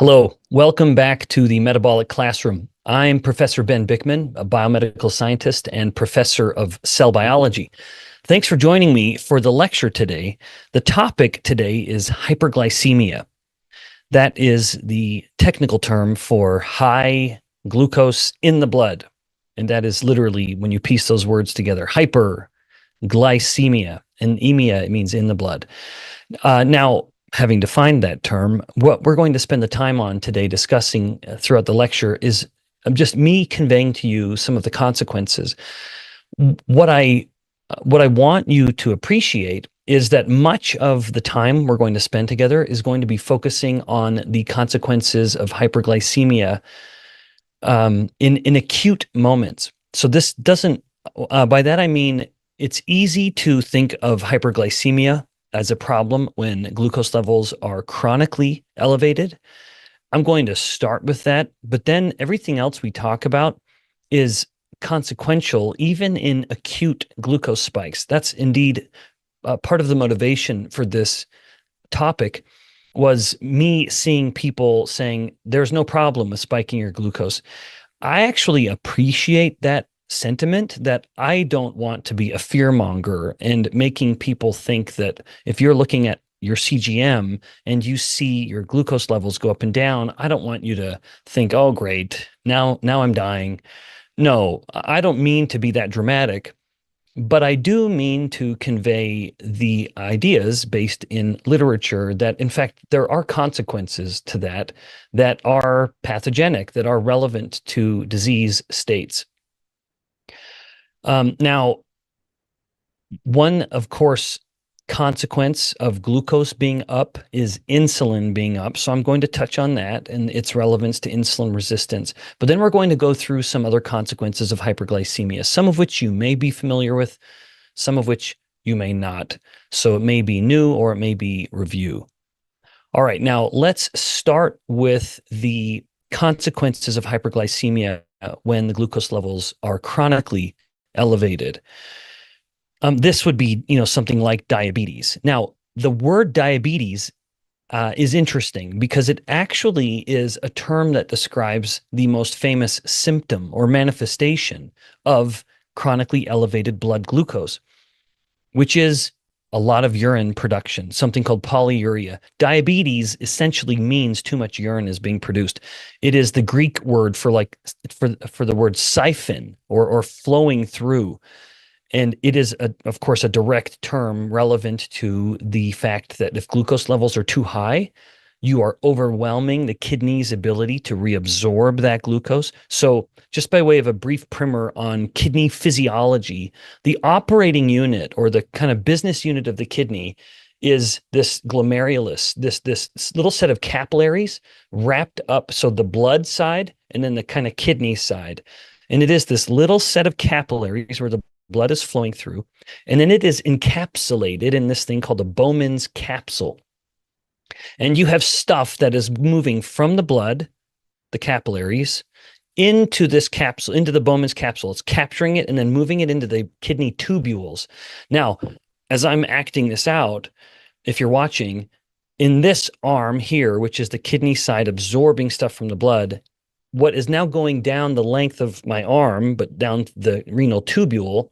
Hello, welcome back to the Metabolic Classroom. I'm Professor Ben Bikman, a biomedical scientist and professor of cell biology. Thanks for joining me for the lecture today. The topic today is hyperglycemia. That is the technical term for high glucose in the blood. And that is literally, when you piece those words together, hyperglycemia. And emia, it means in the blood. Now, having defined that term, what we're going to spend the time on today discussing throughout the lecture is just me conveying to you some of the consequences. What I want you to appreciate is that much of the time we're going to spend together is going to be focusing on the consequences of hyperglycemia in acute moments. So this doesn't, by that I mean, it's easy to think of hyperglycemia as a problem when glucose levels are chronically elevated. I'm going to start with that, but then everything else we talk about is consequential even in acute glucose spikes. That's indeed part of the motivation for this topic was me seeing people saying there's no problem with spiking your glucose. I actually appreciate that sentiment, that I don't want to be a fearmonger and making people think that if you're looking at your CGM and you see your glucose levels go up and down, I don't want you to think, oh, great, now I'm dying. No, I don't mean to be that dramatic, but I do mean to convey the ideas based in literature that, in fact, there are consequences to that are pathogenic, that are relevant to disease states. Now, one, of course, consequence of glucose being up is insulin being up. So I'm going to touch on that and its relevance to insulin resistance. But then we're going to go through some other consequences of hyperglycemia, some of which you may be familiar with, some of which you may not. So it may be new or it may be review. All right, now let's start with the consequences of hyperglycemia when the glucose levels are chronically elevated. This would be, something like diabetes. Now, the word diabetes is interesting because it actually is a term that describes the most famous symptom or manifestation of chronically elevated blood glucose, which is a lot of urine production, something called polyuria. Diabetes essentially means too much urine is being produced. It is the Greek word for the word siphon or flowing through. And it is, of course, a direct term relevant to the fact that if glucose levels are too high, you are overwhelming the kidney's ability to reabsorb that glucose. So just by way of a brief primer on kidney physiology, the operating unit or the kind of business unit of the kidney is this glomerulus, this little set of capillaries wrapped up. So the blood side and then the kind of kidney side. And it is this little set of capillaries where the blood is flowing through. And then it is encapsulated in this thing called a Bowman's capsule. And you have stuff that is moving from the blood, the capillaries, into this capsule, into the Bowman's capsule. It's capturing it and then moving it into the kidney tubules. Now, as I'm acting this out, if you're watching, in this arm here, which is the kidney side absorbing stuff from the blood, what is now going down the length of my arm, but down the renal tubule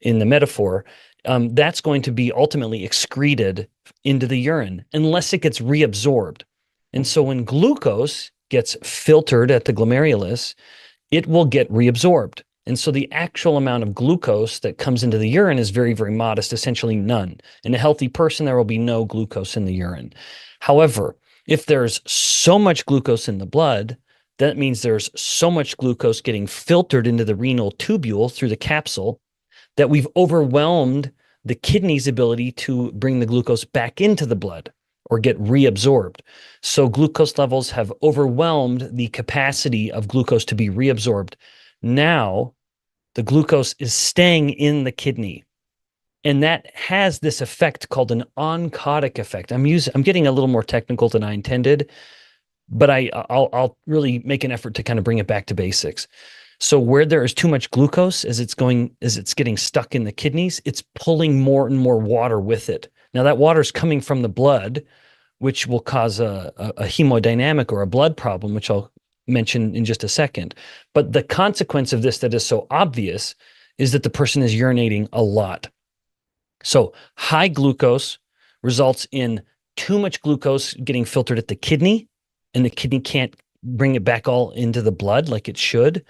in the metaphor, that's going to be ultimately excreted into the urine unless it gets reabsorbed. And so when glucose gets filtered at the glomerulus, it will get reabsorbed. And so the actual amount of glucose that comes into the urine is very, very modest, essentially none. In a healthy person, there will be no glucose in the urine. However, if there's so much glucose in the blood, that means there's so much glucose getting filtered into the renal tubule through the capsule that we've overwhelmed the kidney's ability to bring the glucose back into the blood or get reabsorbed. So glucose levels have overwhelmed the capacity of glucose to be reabsorbed. Now, the glucose is staying in the kidney. And that has this effect called an oncotic effect. I'm getting a little more technical than I intended, but I'll really make an effort to kind of bring it back to basics. So where there is too much glucose, as it's getting stuck in the kidneys, it's pulling more and more water with it. Now that water is coming from the blood, which will cause a hemodynamic or a blood problem, which I'll mention in just a second. But the consequence of this that is so obvious is that the person is urinating a lot. So high glucose results in too much glucose getting filtered at the kidney, and the kidney can't bring it back all into the blood like it should.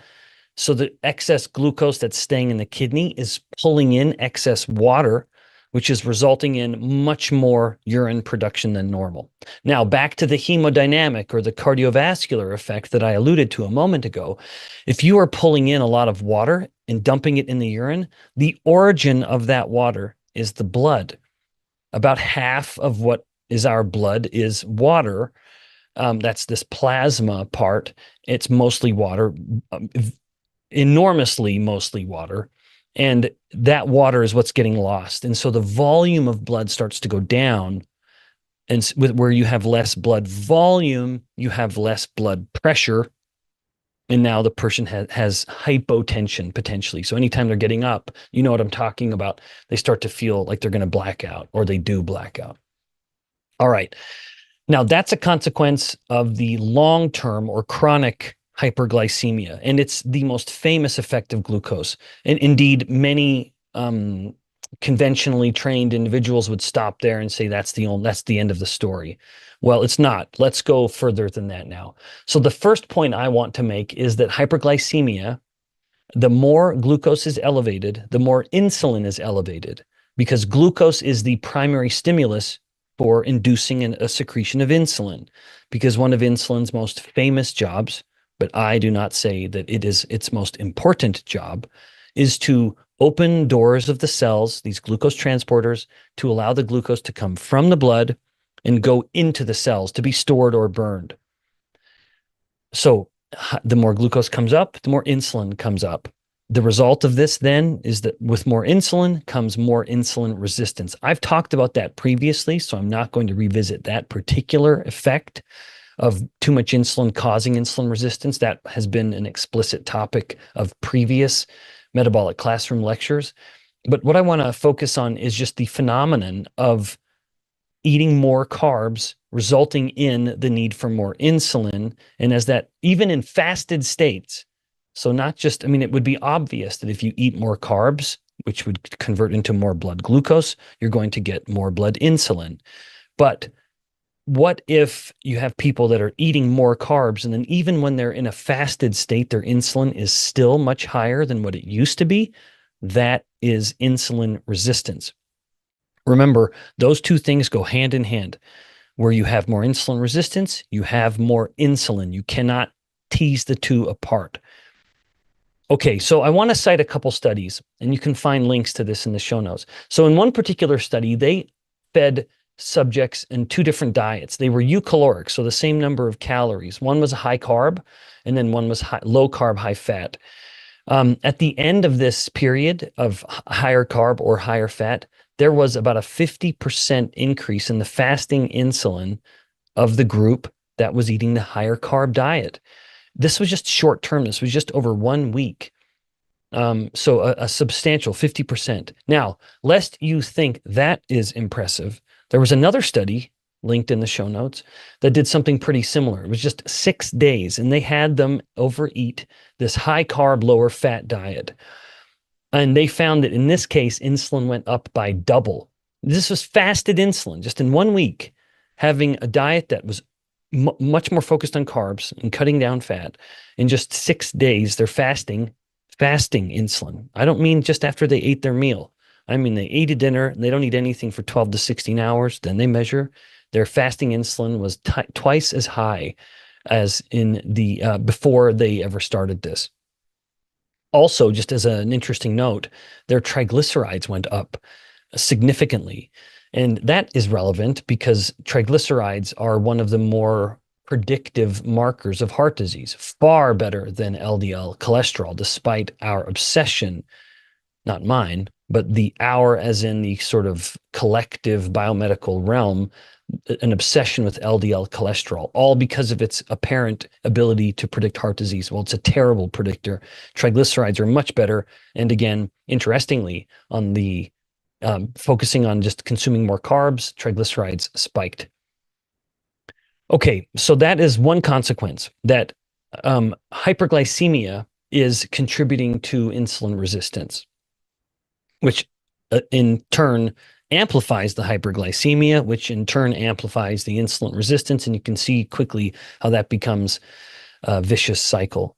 So the excess glucose that's staying in the kidney is pulling in excess water, which is resulting in much more urine production than normal. Now, back to the hemodynamic or the cardiovascular effect that I alluded to a moment ago. If you are pulling in a lot of water and dumping it in the urine, the origin of that water is the blood. About half of what is our blood is water. That's this plasma part. It's mostly water, enormously mostly water. And that water is what's getting lost. And so the volume of blood starts to go down. And where you have less blood volume, you have less blood pressure. And now the person has hypotension potentially. So anytime they're getting up, you know what I'm talking about. They start to feel like they're going to black out, or they do black out. All right. Now that's a consequence of the long-term or chronic hyperglycemia, and it's the most famous effect of glucose. And indeed, many conventionally trained individuals would stop there and say that's the end of the story. Well, it's not. Let's go further than that now. So the first point I want to make is that hyperglycemia, the more glucose is elevated, the more insulin is elevated, because glucose is the primary stimulus for inducing a secretion of insulin, because one of insulin's most famous jobs, but I do not say that it is its most important job, is to open doors of the cells, these glucose transporters, to allow the glucose to come from the blood and go into the cells to be stored or burned. So the more glucose comes up, the more insulin comes up. The result of this then is that with more insulin comes more insulin resistance. I've talked about that previously, so I'm not going to revisit that particular effect of too much insulin causing insulin resistance. That has been an explicit topic of previous Metabolic Classroom lectures. But what I want to focus on is just the phenomenon of eating more carbs resulting in the need for more insulin. And as that, even in fasted states, so not just, I mean, it would be obvious that if you eat more carbs, which would convert into more blood glucose, you're going to get more blood insulin. But what if you have people that are eating more carbs, and then even when they're in a fasted state, their insulin is still much higher than what it used to be? That is insulin resistance. Remember, those two things go hand in hand. Where you have more insulin resistance, you have more insulin. You cannot tease the two apart. Okay, so I want to cite a couple studies, and you can find links to this in the show notes. So in one particular study, they fed subjects in two different diets. They were eucaloric, so the same number of calories. One was high carb, and then one was low carb, high fat. At the end of this period of higher carb or higher fat, there was about a 50% increase in the fasting insulin of the group that was eating the higher carb diet. This was just short term. This was just over 1 week. So a substantial 50%. Now, lest you think that is impressive, there was another study linked in the show notes that did something pretty similar. It was just 6 days, and they had them overeat this high carb, lower fat diet. And they found that in this case, insulin went up by double. This was fasted insulin, just in 1 week, having a diet that was much more focused on carbs and cutting down fat. In just 6 days, they're fasting insulin. I don't mean just after they ate their meal. I mean, they ate a dinner and they don't eat anything for 12 to 16 hours. Then they measure their fasting insulin was twice as high as in the before they ever started this. Also, just as an interesting note, their triglycerides went up significantly. And that is relevant because triglycerides are one of the more predictive markers of heart disease, far better than LDL cholesterol, despite our obsession, not mine, but our as in the sort of collective biomedical realm, an obsession with LDL cholesterol, all because of its apparent ability to predict heart disease. Well, it's a terrible predictor. Triglycerides are much better. And again, interestingly, on the focusing on just consuming more carbs, triglycerides spiked. Okay, so that is one consequence, that hyperglycemia is contributing to insulin resistance, which in turn amplifies the hyperglycemia, which in turn amplifies the insulin resistance. And you can see quickly how that becomes a vicious cycle.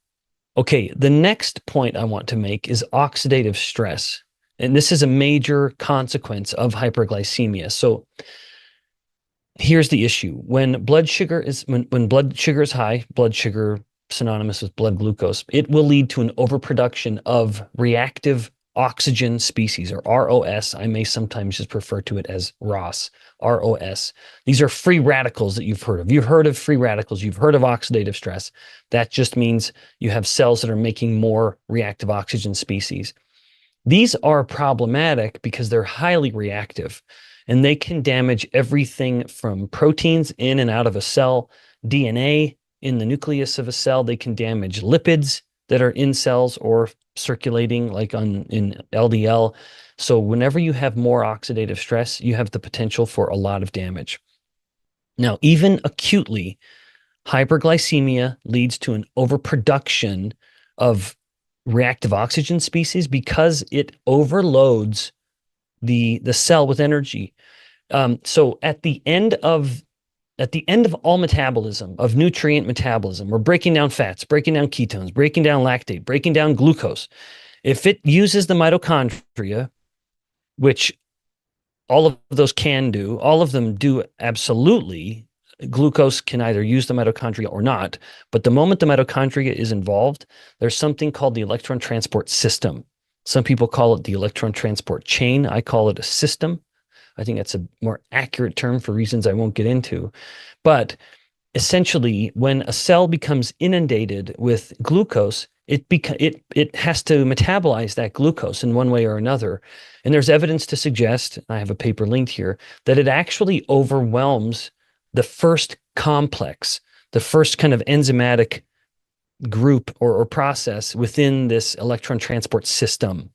Okay, the next point I want to make is oxidative stress. And this is a major consequence of hyperglycemia. So here's the issue. When blood sugar is high, blood sugar synonymous with blood glucose, it will lead to an overproduction of reactive oxygen species, or ROS. I may sometimes just refer to it as ROS, ROS. These are free radicals that you've heard of. You've heard of free radicals. You've heard of oxidative stress. That just means you have cells that are making more reactive oxygen species. These are problematic because they're highly reactive, and they can damage everything from proteins in and out of a cell, DNA in the nucleus of a cell. They can damage lipids that are in cells or circulating, like in LDL. So whenever you have more oxidative stress, you have the potential for a lot of damage. Now, even acutely, hyperglycemia leads to an overproduction of reactive oxygen species because it overloads the cell with energy. So at the end of all metabolism, of nutrient metabolism, we're breaking down fats, breaking down ketones, breaking down lactate, breaking down glucose. If it uses the mitochondria, which all of those can do, all of them do absolutely. Glucose can either use the mitochondria or not. But the moment the mitochondria is involved, there's something called the electron transport system. Some people call it the electron transport chain. I call it a system. I think that's a more accurate term for reasons I won't get into. But essentially, when a cell becomes inundated with glucose, it has to metabolize that glucose in one way or another. And there's evidence to suggest, I have a paper linked here, that it actually overwhelms the first complex, the first kind of enzymatic group or process within this electron transport system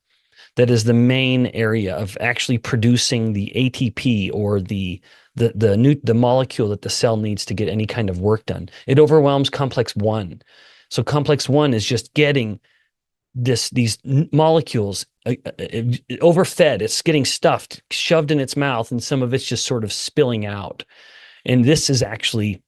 that is the main area of actually producing the ATP, or the molecule that the cell needs to get any kind of work done. It overwhelms complex 1. So complex 1 is just getting these molecules overfed. It's getting stuffed, shoved in its mouth, and some of it's just sort of spilling out. And this is actually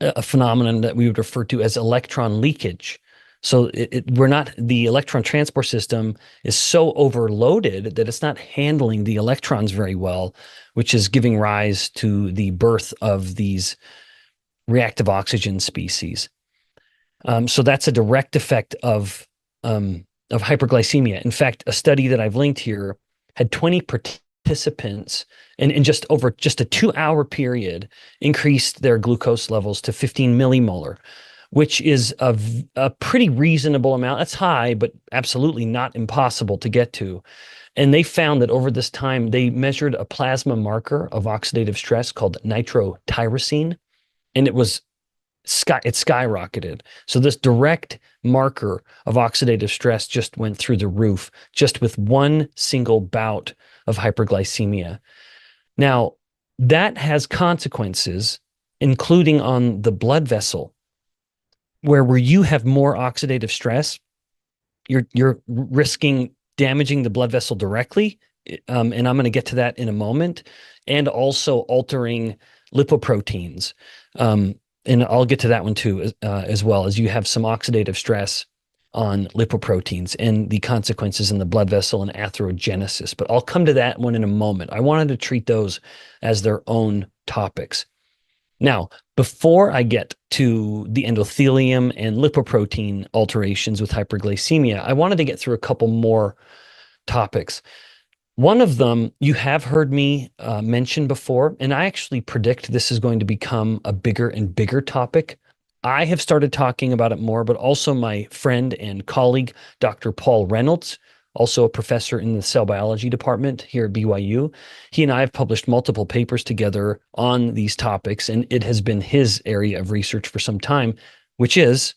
a phenomenon that we would refer to as electron leakage. So the electron transport system is so overloaded that it's not handling the electrons very well, which is giving rise to the birth of these reactive oxygen species. So that's a direct effect of hyperglycemia. In fact, a study that I've linked here had 20 participants, and in just a 2-hour period, increased their glucose levels to 15 millimolar, which is a pretty reasonable amount. That's high, but absolutely not impossible to get to. And they found that over this time, they measured a plasma marker of oxidative stress called nitrotyrosine, and it skyrocketed. So this direct marker of oxidative stress just went through the roof, just with one single bout of hyperglycemia. Now, that has consequences, including on the blood vessel, where you have more oxidative stress, you're risking damaging the blood vessel directly, and I'm going to get to that in a moment, and also altering lipoproteins. And I'll get to that one too, as well, as you have some oxidative stress on lipoproteins and the consequences in the blood vessel and atherogenesis. But I'll come to that one in a moment. I wanted to treat those as their own topics. Now, before I get to the endothelium and lipoprotein alterations with hyperglycemia, I wanted to get through a couple more topics. One of them you have heard me mention before, and I actually predict this is going to become a bigger and bigger topic. I have started talking about it more, but also my friend and colleague, Dr. Paul Reynolds, also a professor in the cell biology department here at BYU. He and I have published multiple papers together on these topics, and it has been his area of research for some time, which is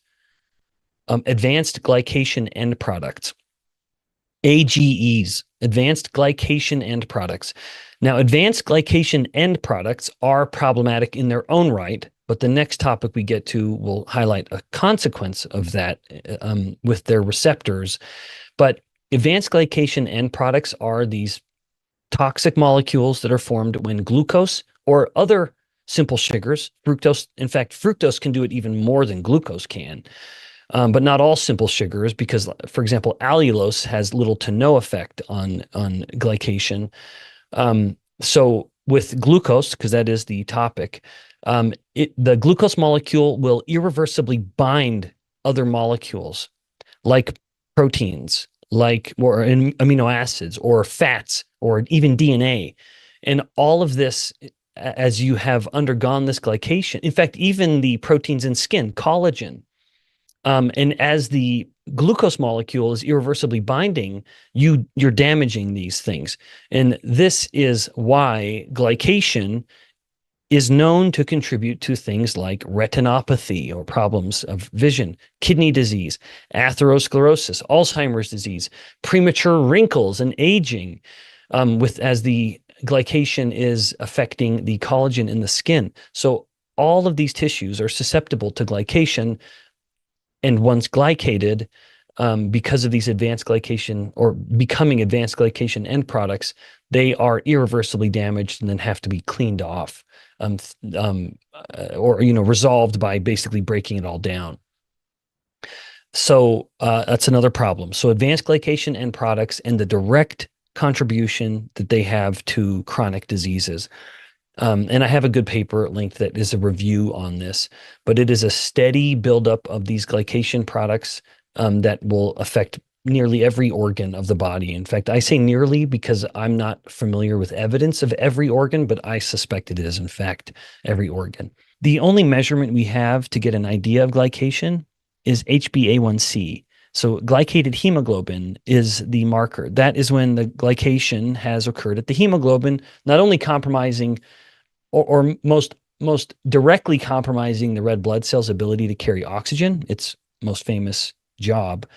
advanced glycation end products. AGEs, advanced glycation end products. Now, advanced glycation end products are problematic in their own right But the next topic we get to will highlight a consequence of that with their receptors. But advanced glycation end products are these toxic molecules that are formed when glucose or other simple sugars, fructose, in fact, fructose can do it even more than glucose can, but not all simple sugars, because, for example, allulose has little to no effect on glycation. So with glucose, because that is the topic, the glucose molecule will irreversibly bind other molecules like proteins, like or amino acids or fats or even DNA. And all of this, as you have undergone this glycation, in fact, even the proteins in skin, collagen, and as the glucose molecule is irreversibly binding, you're damaging these things. And this is why glycation is known to contribute to things like retinopathy or problems of vision, kidney disease, atherosclerosis, Alzheimer's disease, premature wrinkles and aging, as the glycation is affecting the collagen in the skin. So all of these tissues are susceptible to glycation, and once glycated, because of these advanced glycation or becoming advanced glycation end products, they are irreversibly damaged and then have to be cleaned off, or resolved by basically breaking it all down. So that's another problem. So advanced glycation end products and the direct contribution that they have to chronic diseases. And I have a good paper linked that is a review on this, but it is a steady buildup of these glycation products that will affect nearly every organ of the body. In fact, I say nearly because I'm not familiar with evidence of every organ, but I suspect it is, in fact, every organ. The only measurement we have to get an idea of glycation is HbA1c. So glycated hemoglobin is the marker. That is when the glycation has occurred at the hemoglobin, not only compromising or most directly compromising the red blood cell's ability to carry oxygen, its most famous job,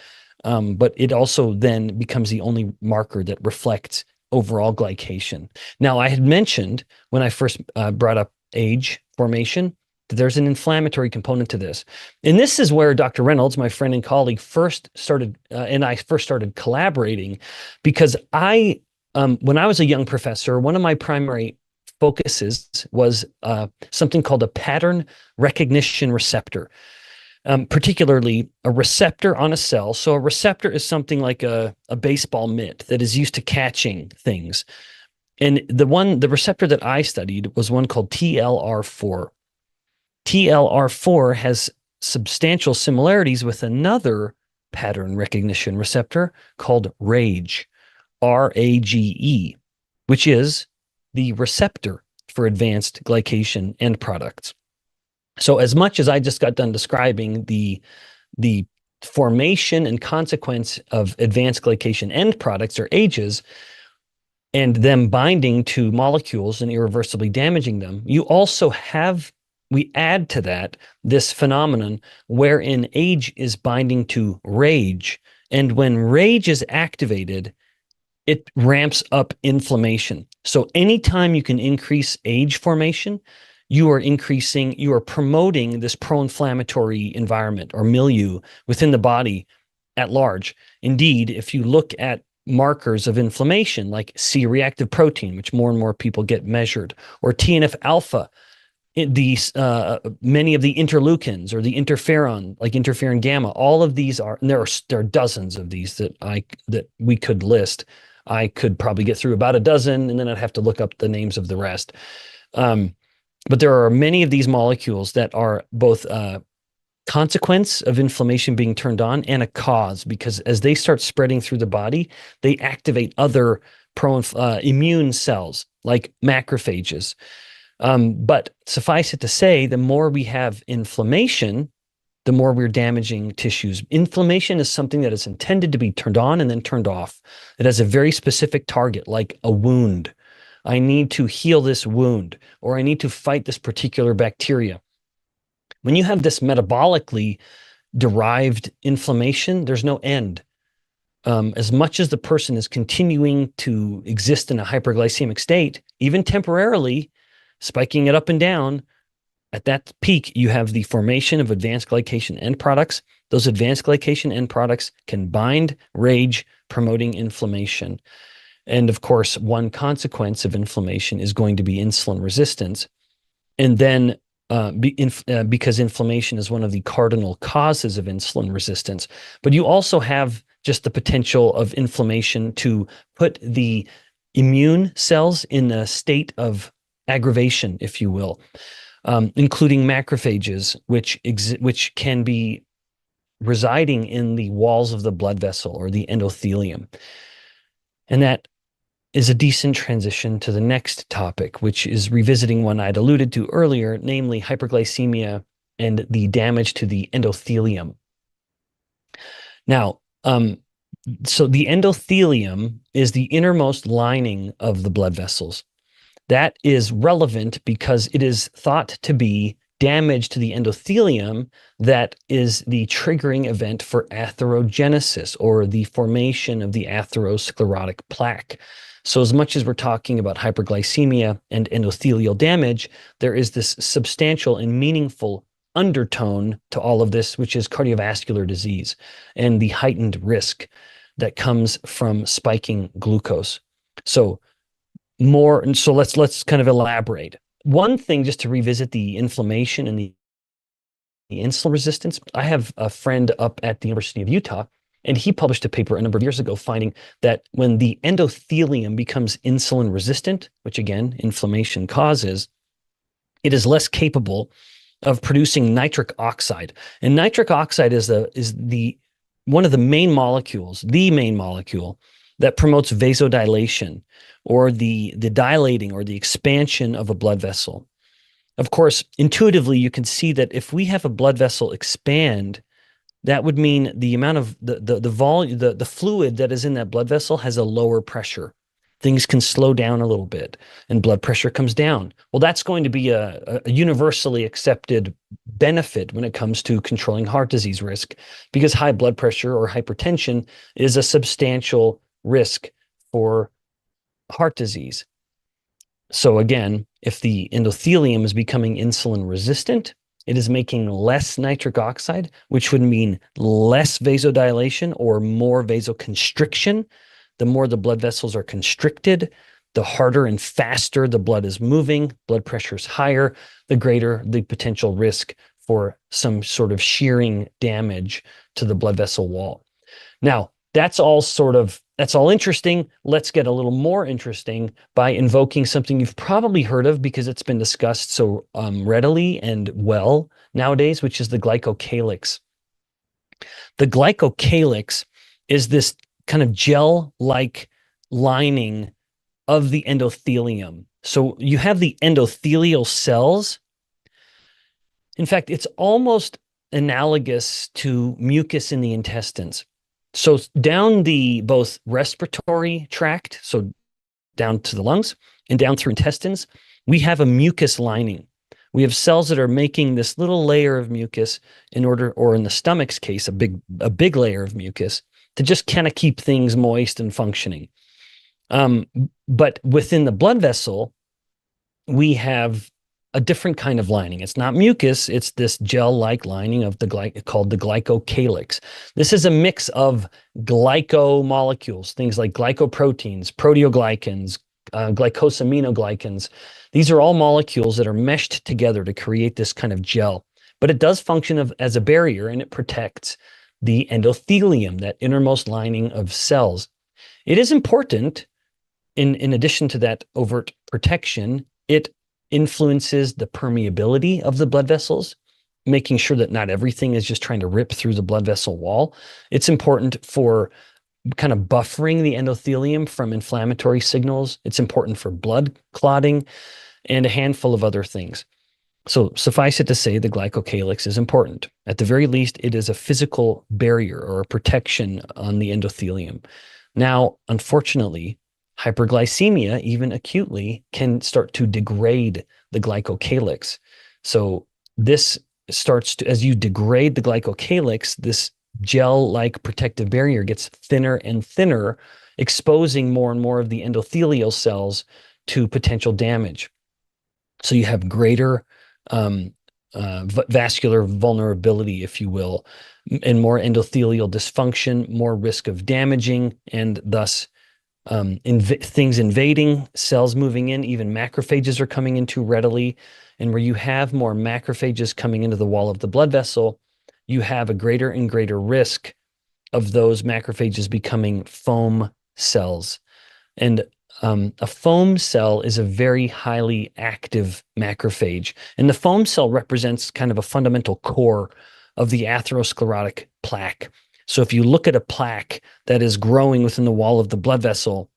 but it also then becomes the only marker that reflects overall glycation. Now, I had mentioned when I first brought up age formation that there's an inflammatory component to this. And this is where Dr. Reynolds, my friend and colleague, first started collaborating, because when I was a young professor, one of my primary focuses was something called a pattern recognition receptor, particularly a receptor on a cell. So a receptor is something like a baseball mitt that is used to catching things. And the receptor that I studied was one called TLR4. TLR4 has substantial similarities with another pattern recognition receptor called RAGE, RAGE, which is the receptor for advanced glycation end products. So as much as I just got done describing the formation and consequence of advanced glycation end products or AGEs and them binding to molecules and irreversibly damaging them, we add to that this phenomenon wherein age is binding to RAGE. And when RAGE is activated, it ramps up inflammation. So anytime you can increase age formation, you are promoting this pro-inflammatory environment or milieu within the body at large. Indeed, if you look at markers of inflammation like C-reactive protein, which more and more people get measured, or TNF-alpha, many of the interleukins or the interferon, like interferon gamma, all of these and there are dozens of these that we could list. I could probably get through about a dozen, and then I'd have to look up the names of the rest. But there are many of these molecules that are both a consequence of inflammation being turned on and a cause, because as they start spreading through the body, they activate other immune cells like macrophages. But suffice it to say, the more we have inflammation, the more we're damaging tissues. Inflammation is something that is intended to be turned on and then turned off. It has a very specific target, like a wound. I need to heal this wound, or I need to fight this particular bacteria. When you have this metabolically derived inflammation, there's no end. As much as the person is continuing to exist in a hyperglycemic state, even temporarily, spiking it up and down, At that peak, you have the formation of advanced glycation end products. Those advanced glycation end products can bind RAGE, promoting inflammation. And of course, one consequence of inflammation is going to be insulin resistance. And then because inflammation is one of the cardinal causes of insulin resistance, but you also have just the potential of inflammation to put the immune cells in a state of aggravation, if you will, including macrophages, which can be residing in the walls of the blood vessel or the endothelium. And that is a decent transition to the next topic, which is revisiting one I'd alluded to earlier, namely hyperglycemia and the damage to the endothelium. Now, so the endothelium is the innermost lining of the blood vessels. That is relevant because it is thought to be damage to the endothelium that is the triggering event for atherogenesis, or the formation of the atherosclerotic plaque. So as much as we're talking about hyperglycemia and endothelial damage, there is this substantial and meaningful undertone to all of this, which is cardiovascular disease and the heightened risk that comes from spiking glucose. So let's kind of elaborate. One thing, just to revisit the inflammation and the insulin resistance, I have a friend up at the University of Utah, and he published a paper a number of years ago finding that when the endothelium becomes insulin resistant, which again, inflammation causes, it is less capable of producing nitric oxide. And nitric oxide is one of the main molecules, the main molecule that promotes vasodilation, or the dilating or the expansion of a blood vessel. Of course, intuitively, you can see that if we have a blood vessel expand, that would mean the amount of the volume, the fluid that is in that blood vessel has a lower pressure. Things can slow down a little bit and blood pressure comes down. Well, that's going to be a universally accepted benefit when it comes to controlling heart disease risk, because high blood pressure or hypertension is a substantial risk for heart disease. So again, if the endothelium is becoming insulin resistant, it is making less nitric oxide, which would mean less vasodilation or more vasoconstriction. The more the blood vessels are constricted, the harder and faster the blood is moving, blood pressure is higher, the greater the potential risk for some sort of shearing damage to the blood vessel wall. Now, that's all interesting. Let's get a little more interesting by invoking something you've probably heard of because it's been discussed so readily and well nowadays, which is the Glycocalyx. The Glycocalyx is this kind of gel-like lining of the endothelium. So you have the endothelial cells. In fact, it's almost analogous to mucus in the intestines. So down the both respiratory tract, so down to the lungs and down through intestines, we have a mucus lining. We have cells that are making this little layer of mucus in order, or in the stomach's case, a big layer of mucus to just kind of keep things moist and functioning. But within the blood vessel, we have a different kind of lining. It's not mucus, it's this gel-like lining of called the glycocalyx. This is a mix of glyco molecules, things like glycoproteins, proteoglycans, glycosaminoglycans. These are all molecules that are meshed together to create this kind of gel. But it does function as a barrier, and it protects the endothelium, that innermost lining of cells. It is important, in addition to that overt protection, it influences the permeability of the blood vessels, making sure that not everything is just trying to rip through the blood vessel wall. It's important for kind of buffering the endothelium from inflammatory signals. It's important for blood clotting and a handful of other things. So suffice it to say, the glycocalyx is important. At the very least, it is a physical barrier or a protection on the endothelium. Now, unfortunately, hyperglycemia, even acutely, can start to degrade the glycocalyx. So this starts to, as you degrade the glycocalyx, this gel-like protective barrier gets thinner and thinner, exposing more and more of the endothelial cells to potential damage. So you have greater vascular vulnerability, if you will, and more endothelial dysfunction, more risk of damaging, and thus things invading, cells moving in, even macrophages are coming in too readily. And where you have more macrophages coming into the wall of the blood vessel, you have a greater and greater risk of those macrophages becoming foam cells. And a foam cell is a very highly active macrophage. And the foam cell represents kind of a fundamental core of the atherosclerotic plaque. So if you look at a plaque that is growing within the wall of the blood vessel,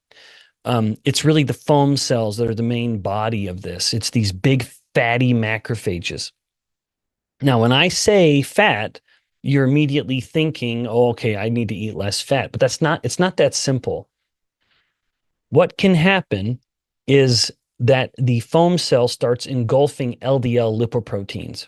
it's really the foam cells that are the main body of this. It's these big fatty macrophages. Now, when I say fat, you're immediately thinking, oh, okay, I need to eat less fat, but it's not that simple. What can happen is that the foam cell starts engulfing LDL lipoproteins.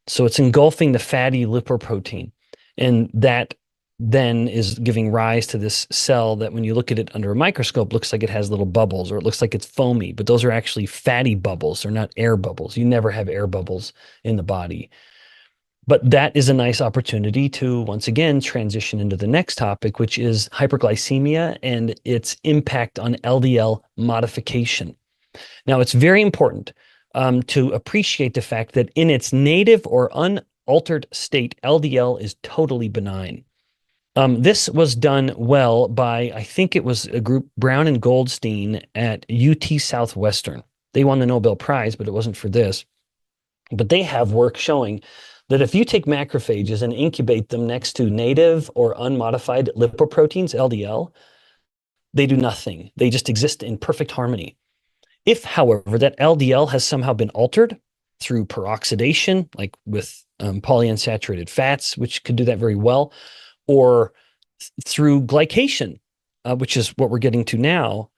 So it's engulfing the fatty lipoprotein, and that then is giving rise to this cell that when you look at it under a microscope looks like it has little bubbles, or it looks like it's foamy, but those are actually fatty bubbles. They're not air bubbles. You never have air bubbles in the body. But that is a nice opportunity to, once again, transition into the next topic, which is hyperglycemia and its impact on LDL modification. Now, it's very important to appreciate the fact that in its native or unaltered state, LDL is totally benign. This was done well by, I think it was a group, Brown and Goldstein at UT Southwestern. They won the Nobel Prize, but it wasn't for this. But they have work showing that if you take macrophages and incubate them next to native or unmodified lipoproteins, LDL, they do nothing. They just exist in perfect harmony. If, however, that LDL has somehow been altered through peroxidation, like with polyunsaturated fats, which could do that very well, or through glycation, which is what we're getting to now,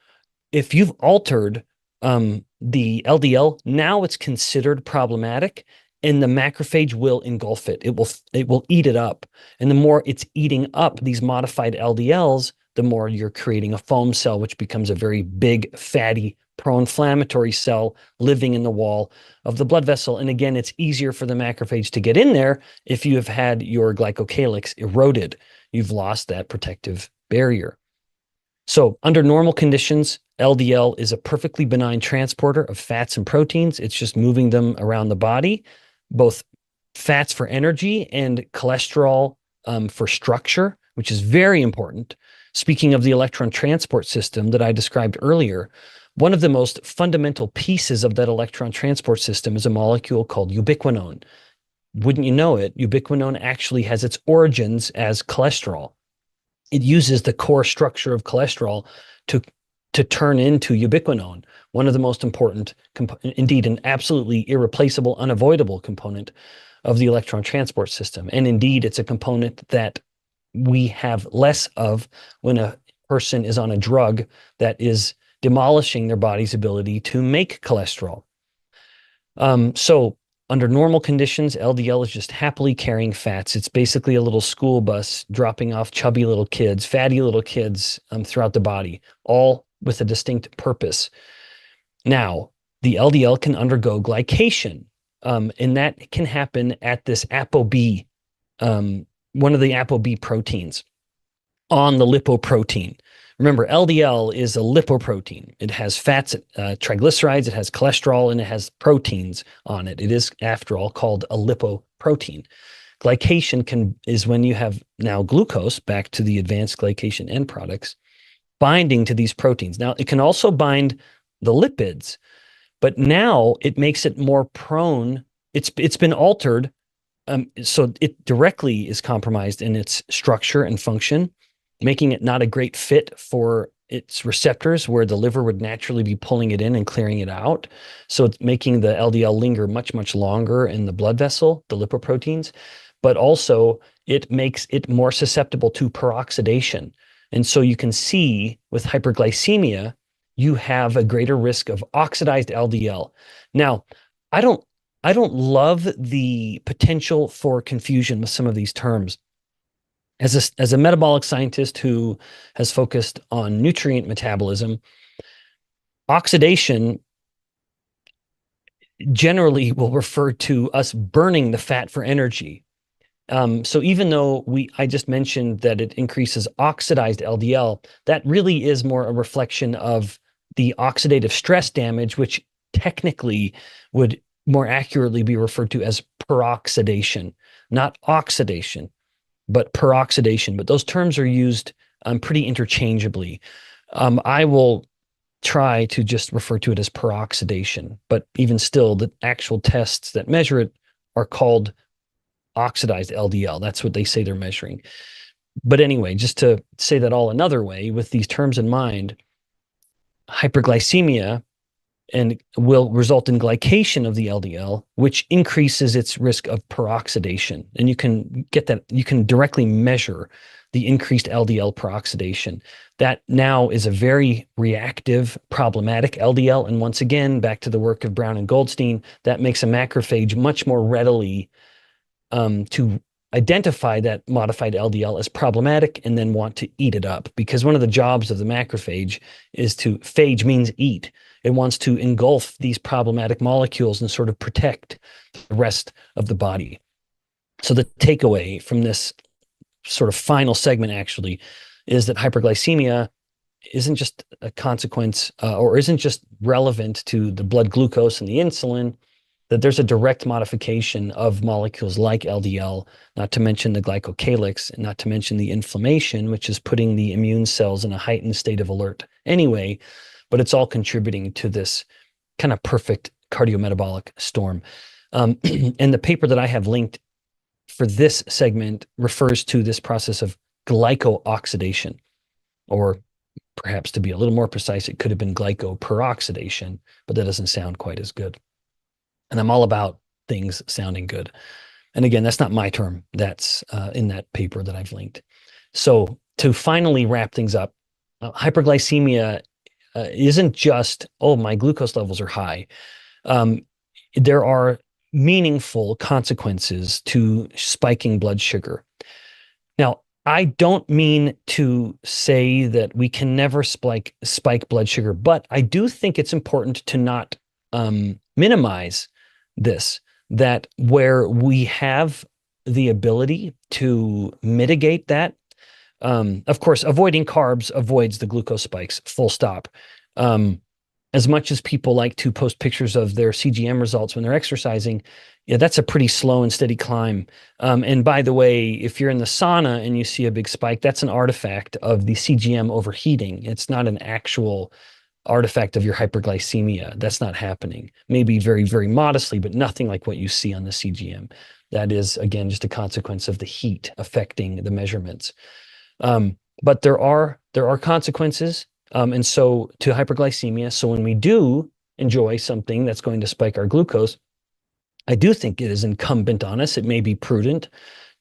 if you've altered the LDL, now it's considered problematic, and the macrophage will engulf it. It will eat it up. And the more it's eating up these modified LDLs, the more you're creating a foam cell, which becomes a very big, fatty, pro-inflammatory cell living in the wall of the blood vessel. And again, it's easier for the macrophage to get in there if you have had your glycocalyx eroded. You've lost that protective barrier. So under normal conditions, LDL is a perfectly benign transporter of fats and proteins. It's just moving them around the body, both fats for energy and cholesterol for structure, which is very important. Speaking of the electron transport system that I described earlier, one of the most fundamental pieces of that electron transport system is a molecule called ubiquinone. Wouldn't you know it, ubiquinone actually has its origins as cholesterol. It uses the core structure of cholesterol to turn into ubiquinone, one of the most important, indeed an absolutely irreplaceable, unavoidable component of the electron transport system. And indeed, it's a component that we have less of when a person is on a drug that is demolishing their body's ability to make cholesterol. So under normal conditions, LDL is just happily carrying fats. It's basically a little school bus dropping off chubby little kids, fatty little kids throughout the body, all with a distinct purpose. Now, the LDL can undergo glycation, and that can happen at this ApoB, one of the ApoB proteins on the lipoprotein. Remember, LDL is a lipoprotein. It has fats, triglycerides, it has cholesterol, and it has proteins on it. It is, after all, called a lipoprotein. Glycation is when you have now glucose, back to the advanced glycation end products, binding to these proteins. Now, it can also bind the lipids, but now it makes it more prone. It's been altered, so it directly is compromised in its structure and function, making it not a great fit for its receptors where the liver would naturally be pulling it in and clearing it out. So it's making the LDL linger much, much longer in the blood vessel, the lipoproteins, but also it makes it more susceptible to peroxidation. And so you can see with hyperglycemia, you have a greater risk of oxidized LDL. Now, I don't love the potential for confusion with some of these terms. As a metabolic scientist who has focused on nutrient metabolism, oxidation generally will refer to us burning the fat for energy. So even though I just mentioned that it increases oxidized LDL, that really is more a reflection of the oxidative stress damage, which technically would more accurately be referred to as peroxidation, not oxidation, but peroxidation. But those terms are used pretty interchangeably. I will try to just refer to it as peroxidation, but even still, the actual tests that measure it are called oxidized LDL. That's what they say they're measuring. But anyway, just to say that all another way, with these terms in mind, hyperglycemia and will result in glycation of the LDL, which increases its risk of peroxidation. And you can get that, you can directly measure the increased LDL peroxidation. That now is a very reactive, problematic LDL. And once again, back to the work of Brown and Goldstein, that makes a macrophage much more readily to identify that modified LDL as problematic and then want to eat it up. Because one of the jobs of the macrophage is to, phage means eat. It wants to engulf these problematic molecules and sort of protect the rest of the body. So the takeaway from this sort of final segment actually is that hyperglycemia isn't just a consequence or isn't just relevant to the blood glucose and the insulin, that there's a direct modification of molecules like LDL, not to mention the Glycocalyx, and not to mention the inflammation, which is putting the immune cells in a heightened state of alert anyway, but it's all contributing to this kind of perfect cardiometabolic storm. And the paper that I have linked for this segment refers to this process of glycooxidation, or perhaps to be a little more precise, it could have been glycoperoxidation, but that doesn't sound quite as good. And I'm all about things sounding good. And again, that's not my term. That's in that paper that I've linked. So to finally wrap things up, hyperglycemia isn't just, oh, my glucose levels are high. There are meaningful consequences to spiking blood sugar. Now, I don't mean to say that we can never spike blood sugar, but I do think it's important to not minimize this, that where we have the ability to mitigate that, of course, avoiding carbs avoids the glucose spikes, full stop. As much as people like to post pictures of their CGM results when they're exercising, yeah, that's a pretty slow and steady climb. And by the way, if you're in the sauna and you see a big spike, that's an artifact of the CGM overheating. It's not an actual artifact of your hyperglycemia. That's not happening. Maybe very, very modestly, but nothing like what you see on the CGM. That is, again, just a consequence of the heat affecting the measurements. But there are consequences. And so to hyperglycemia, so when we do enjoy something that's going to spike our glucose, I do think it is incumbent on us, it may be prudent,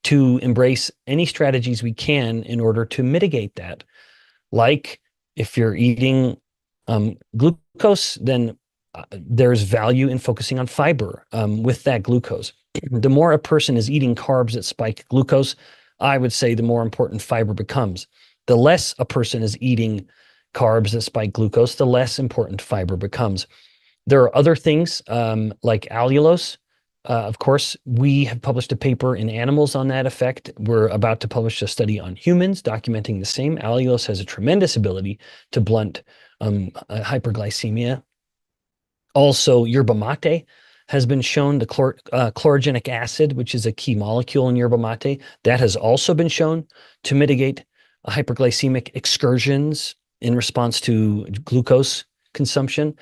to embrace any strategies we can in order to mitigate that. Like if you're eating glucose, then there's value in focusing on fiber with that glucose. The more a person is eating carbs that spike glucose, I would say the more important fiber becomes. The less a person is eating carbs that spike glucose, the less important fiber becomes. There are other things like allulose. Of course, we have published a paper in animals on that effect. We're about to publish a study on humans documenting the same. Allulose has a tremendous ability to blunt hyperglycemia. Also, yerba mate has been shown, the chlorogenic acid, which is a key molecule in yerba mate, that has also been shown to mitigate hyperglycemic excursions in response to glucose consumption.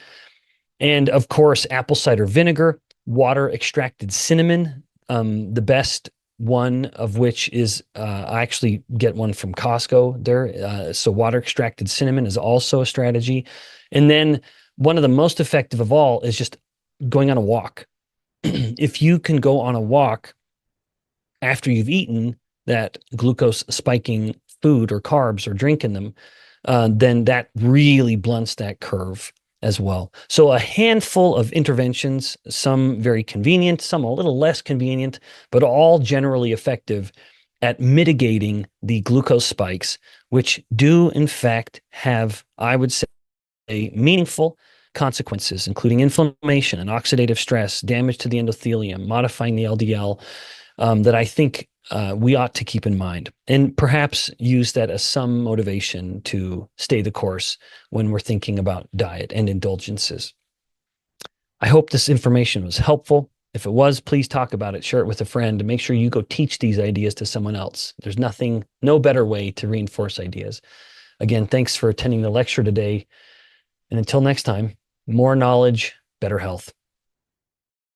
And of course, apple cider vinegar, water extracted cinnamon, the best one of which is, I actually get one from Costco there. So water extracted cinnamon is also a strategy. And then one of the most effective of all is just going on a walk. If you can go on a walk after you've eaten that glucose spiking food or carbs or drink in them, then that really blunts that curve as well. So a handful of interventions, some very convenient, some a little less convenient, but all generally effective at mitigating the glucose spikes, which do in fact have, I would say, meaningful consequences, including inflammation and oxidative stress, damage to the endothelium, modifying the LDL, that I think we ought to keep in mind, and perhaps use that as some motivation to stay the course when we're thinking about diet and indulgences. I hope this information was helpful. If it was, please talk about it, share it with a friend, and make sure you go teach these ideas to someone else. There's no better way to reinforce ideas. Again, thanks for attending the lecture today. And until next time, more knowledge, better health.